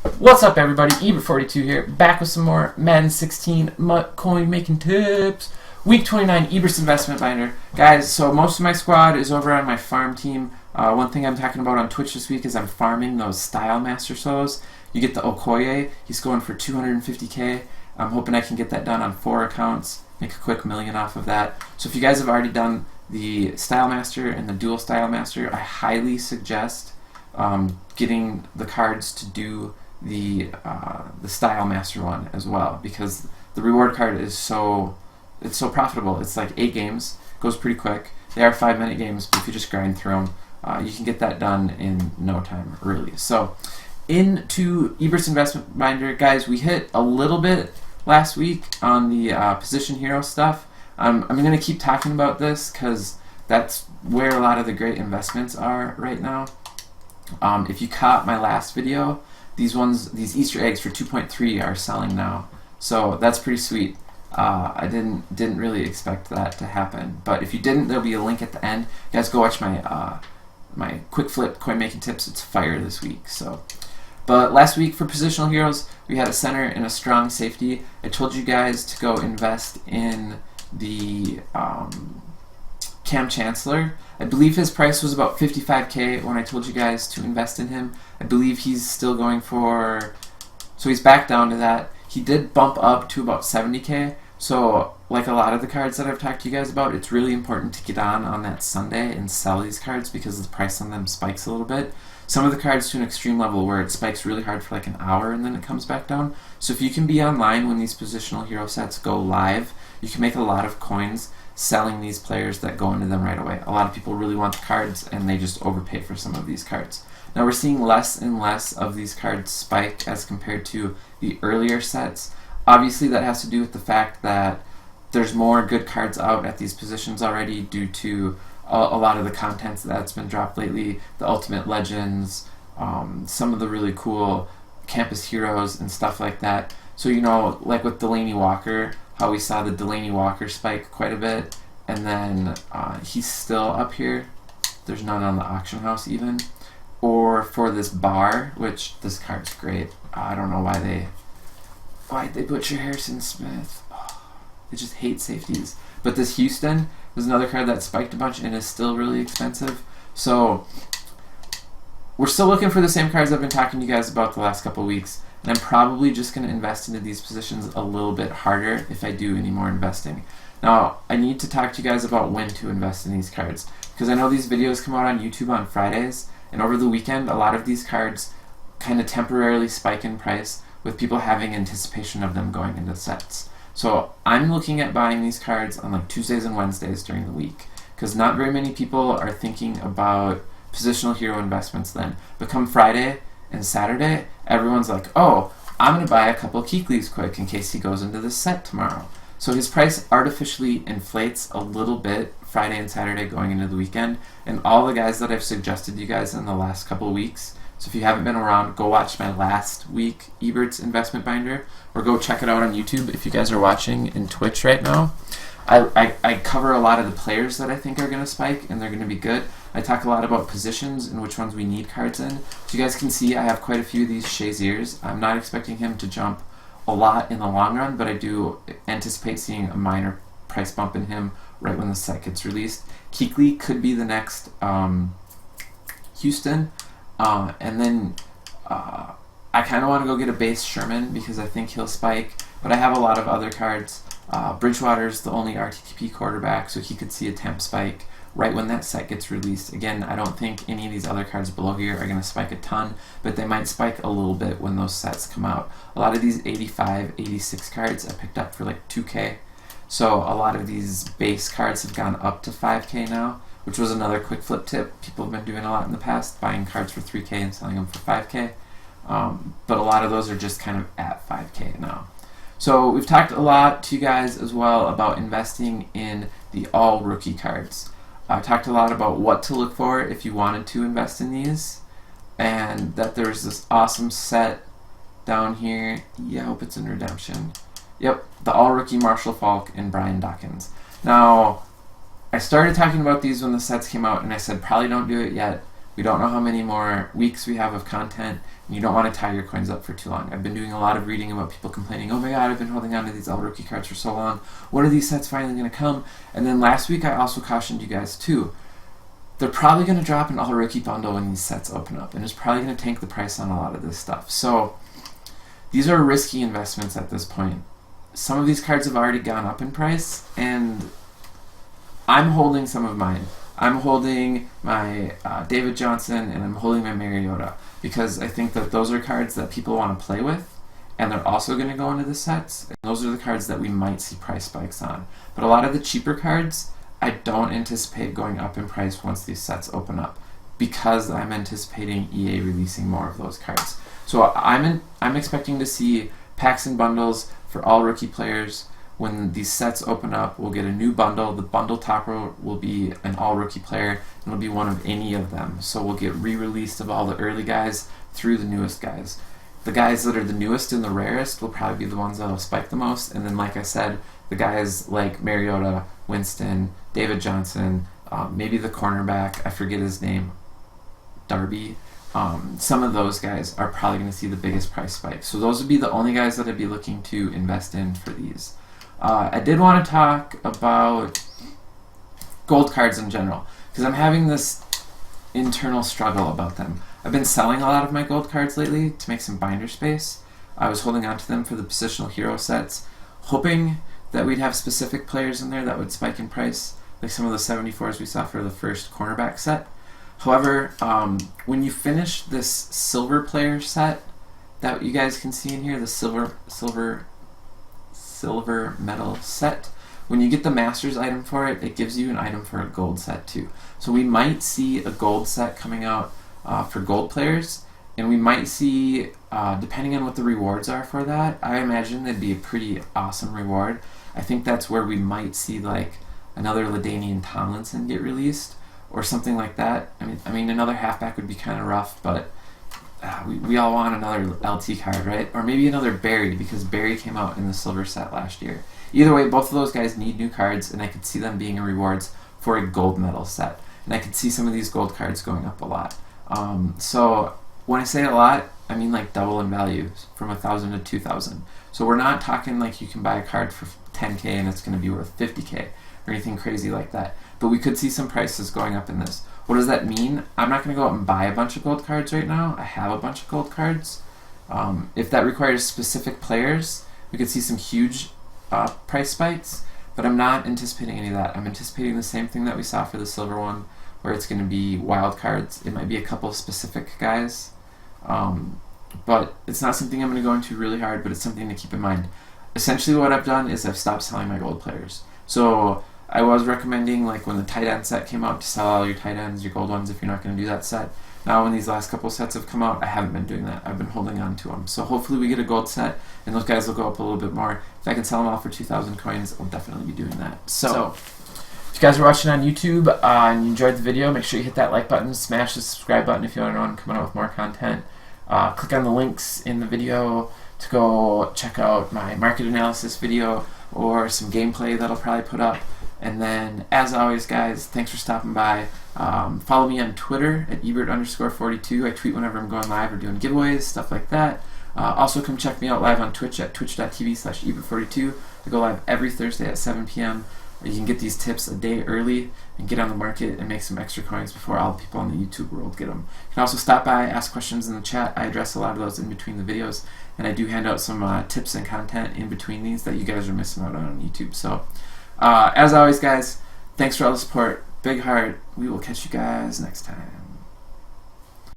What's up, everybody? Ebert42 here, back with some more Madden 16 MUT coin making tips. Week 29 Ebert's investment binder. Guys, so most of my squad is over on my farm team. One thing I'm talking about on Twitch this week is I'm farming those Style Master Solos. You get the Okoye, he's going for 250k. I'm hoping I can get that done on 4 accounts, make a quick million off of that. So if you guys have already done the Style Master and the Dual Style Master, I highly suggest getting the cards to do the Style Master one as well, because the reward card is so profitable. It's like 8 games, goes pretty quick. They are 5-minute games, but if you just grind through them, you can get that done in no time, really. So into Ebert's investment binder, guys, we hit a little bit last week on the position hero stuff. I'm going to keep talking about this because that's where a lot of the great investments are right now. If you caught my last video, these Easter eggs for 2.3 are selling now, so that's pretty sweet. I didn't really expect that to happen, but if you didn't, there'll be a link at the end. You guys go watch my my quick flip coin making tips. It's fire this week. So, but last week for positional heroes, we had a center and a strong safety. I told you guys to go invest in the Cam Chancellor. I believe his price was about 55k when I told you guys to invest in him. I believe he's still going for, so he's back down to that. He did bump up to about 70k. So like a lot of the cards that I've talked to you guys about, it's really important to get on that Sunday and sell these cards because the price on them spikes a little bit. Some of the cards to an extreme level where it spikes really hard for like an hour and then it comes back down. So if you can be online when these positional hero sets go live, you can make a lot of coins selling these players that go into them right away. A lot of people really want the cards and they just overpay for some of these cards. Now we're seeing less and less of these cards spike as compared to the earlier sets. Obviously that has to do with the fact that there's more good cards out at these positions already due to a lot of the content that's been dropped lately, the Ultimate Legends, some of the really cool Campus Heroes and stuff like that. So you know, like with Delaney Walker, how we saw the Delaney Walker spike quite a bit, and then he's still up here. There's none on the auction house even. Or for this Bar, which this card's great. I don't know why they butcher Harrison Smith. Oh, they just hate safeties. But this Houston was another card that spiked a bunch and is still really expensive. So we're still looking for the same cards I've been talking to you guys about the last couple weeks. And I'm probably just going to invest into these positions a little bit harder if I do any more investing. Now, I need to talk to you guys about when to invest in these cards, because I know these videos come out on YouTube on Fridays, and over the weekend, a lot of these cards kind of temporarily spike in price with people having anticipation of them going into sets. So I'm looking at buying these cards on like Tuesdays and Wednesdays during the week, because not very many people are thinking about positional hero investments then. But come Friday and Saturday, everyone's like, oh, I'm going to buy a couple of Keekleys quick in case he goes into this set tomorrow. So his price artificially inflates a little bit Friday and Saturday going into the weekend. And all the guys that I've suggested to you guys in the last couple of weeks, so if you haven't been around, go watch my last week Ebert's investment binder, or go check it out on YouTube if you guys are watching in Twitch right now. I cover a lot of the players that I think are going to spike and they're going to be good. I talk a lot about positions and which ones we need cards in. So you guys can see I have quite a few of these Shaziers. I'm not expecting him to jump a lot in the long run, but I do anticipate seeing a minor price bump in him right when the set gets released. Keekley could be the next Houston. And then I kind of want to go get a base Sherman because I think he'll spike, but I have a lot of other cards. Bridgewater's the only RTTP quarterback, so he could see a temp spike right when that set gets released. Again, I don't think any of these other cards below here are going to spike a ton, but they might spike a little bit when those sets come out. A lot of these 85, 86 cards I picked up for like 2k, so a lot of these base cards have gone up to 5k now, which was another quick flip tip. People have been doing a lot in the past, buying cards for 3k and selling them for 5k, but a lot of those are just kind of at 5k now. So we've talked a lot to you guys as well about investing in the all rookie cards. I talked a lot about what to look for if you wanted to invest in these, and that there's this awesome set down here. Yeah, I hope it's in redemption. Yep, the all rookie Marshall Faulk and Brian Dawkins. Now, I started talking about these when the sets came out, and I said probably don't do it yet, We don't know how many more weeks we have of content, and you don't want to tie your coins up for too long. I've been doing a lot of reading about people complaining, oh my god, I've been holding on to these all rookie cards for so long. When are these sets finally going to come? And then last week I also cautioned you guys too. They're probably going to drop an all rookie bundle when these sets open up, and it's probably going to tank the price on a lot of this stuff. So these are risky investments at this point. Some of these cards have already gone up in price, and I'm holding some of mine. I'm holding my David Johnson, and I'm holding my Mariota, because I think that those are cards that people want to play with, and they're also going to go into the sets, and those are the cards that we might see price spikes on. But a lot of the cheaper cards, I don't anticipate going up in price once these sets open up, because I'm anticipating EA releasing more of those cards. So I'm expecting to see packs and bundles for all rookie players. When these sets open up, we'll get a new bundle. The bundle topper will be an all-rookie player, and it'll be one of any of them. So we'll get re-released of all the early guys through the newest guys. The guys that are the newest and the rarest will probably be the ones that will spike the most, and then, like I said, the guys like Mariota, Winston, David Johnson, maybe the cornerback, I forget his name, Darby. Some of those guys are probably going to see the biggest price spike. So those would be the only guys that I'd be looking to invest in for these. I did want to talk about gold cards in general, because I'm having this internal struggle about them. I've been selling a lot of my gold cards lately to make some binder space. I was holding on to them for the positional hero sets, hoping that we'd have specific players in there that would spike in price, like some of the 74s we saw for the first cornerback set. However, when you finish this silver player set that you guys can see in here, the silver metal set, when you get the master's item for it, it gives you an item for a gold set too. So we might see a gold set coming out for gold players, and we might see, depending on what the rewards are for that, I imagine that'd be a pretty awesome reward. I think that's where we might see like another LaDainian Tomlinson get released, or something like that. I mean another halfback would be kind of rough, but we all want another LT card, right? Or maybe another Barry, because Barry came out in the silver set last year. Either way, both of those guys need new cards, and I could see them being rewards for a gold medal set. And I could see some of these gold cards going up a lot. So when I say a lot, I mean like double in value, from 1,000 to 2,000. So we're not talking like you can buy a card for 10K and it's going to be worth 50K or anything crazy like that. But we could see some prices going up in this. What does that mean? I'm not going to go out and buy a bunch of gold cards right now. I have a bunch of gold cards. If that requires specific players, we could see some huge price spikes, but I'm not anticipating any of that. I'm anticipating the same thing that we saw for the silver one, where it's going to be wild cards. It might be a couple of specific guys, but it's not something I'm going to go into really hard, but it's something to keep in mind. Essentially what I've done is I've stopped selling my gold players. So I was recommending, like when the tight end set came out, to sell all your tight ends, your gold ones, if you're not going to do that set. Now when these last couple sets have come out, I haven't been doing that. I've been holding on to them. So hopefully we get a gold set, and those guys will go up a little bit more. If I can sell them all for 2,000 coins, I'll definitely be doing that. So if you guys are watching on YouTube and you enjoyed the video, make sure you hit that like button, smash the subscribe button if you want to know I'm coming out with more content. Click on the links in the video to go check out my market analysis video or some gameplay that I'll probably put up. And then, as always, guys, thanks for stopping by. Follow me on Twitter at Ebert_42. I tweet whenever I'm going live or doing giveaways, stuff like that. Also, come check me out live on Twitch at twitch.tv/Ebert42. I go live every Thursday at 7 p.m. You can get these tips a day early and get on the market and make some extra coins before all the people in the YouTube world get them. You can also stop by, ask questions in the chat. I address a lot of those in between the videos, and I do hand out some tips and content in between these that you guys are missing out on YouTube. So, as always, guys, thanks for all the support. Big heart. We will catch you guys next time.